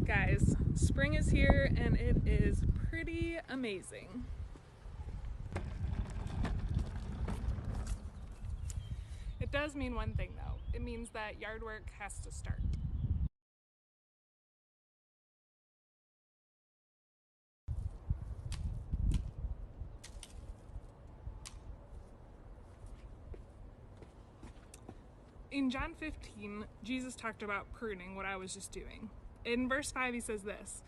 Guys, spring is here and it is pretty amazing. It does mean one thing though. It means that yard work has to start. In John 15, Jesus talked about pruning, what I was just doing. In verse 5, he says this,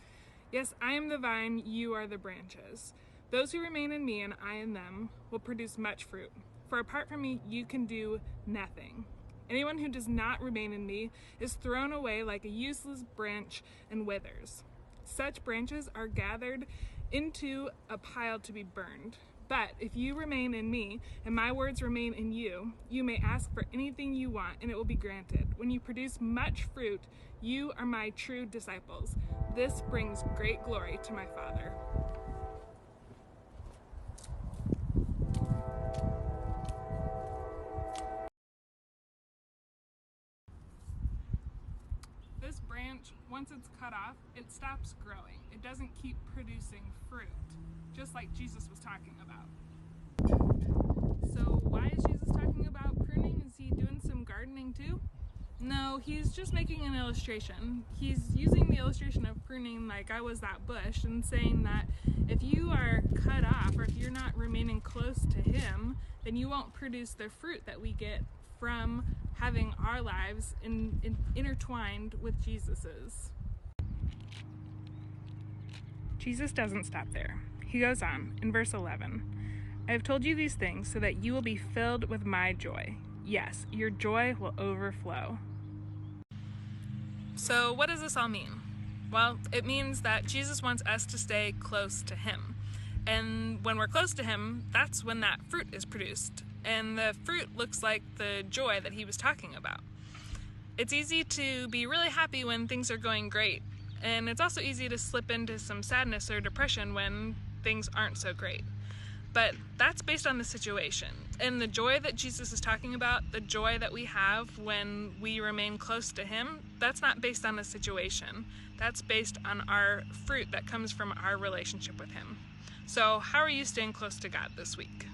"Yes, I am the vine, you are the branches. Those who remain in me and I in them will produce much fruit. For apart from me, you can do nothing. Anyone who does not remain in me is thrown away like a useless branch and withers. Such branches are gathered into a pile to be burned. But if you remain in me, and my words remain in you, you may ask for anything you want, and it will be granted. When you produce much fruit, you are my true disciples. This brings great glory to my Father." This branch, once it's cut off, it stops growing. It doesn't keep producing fruit, just like Jesus was talking about. So why is Jesus talking about pruning? Is he doing some gardening too? No, he's just making an illustration. He's using the illustration of pruning like I was that bush and saying that if you are cut off or if you're not remaining close to him, then you won't produce the fruit that we get from having our lives intertwined with Jesus's. Jesus doesn't stop there. He goes on in verse 11. "I have told you these things so that you will be filled with my joy. Yes, your joy will overflow." So what does this all mean? Well, it means that Jesus wants us to stay close to him. And when we're close to him, that's when that fruit is produced. And the fruit looks like the joy that he was talking about. It's easy to be really happy when things are going great. And it's also easy to slip into some sadness or depression when things aren't so great. But that's based on the situation. And the joy that Jesus is talking about, the joy that we have when we remain close to him, that's not based on the situation. That's based on our fruit that comes from our relationship with him. So how are you staying close to God this week?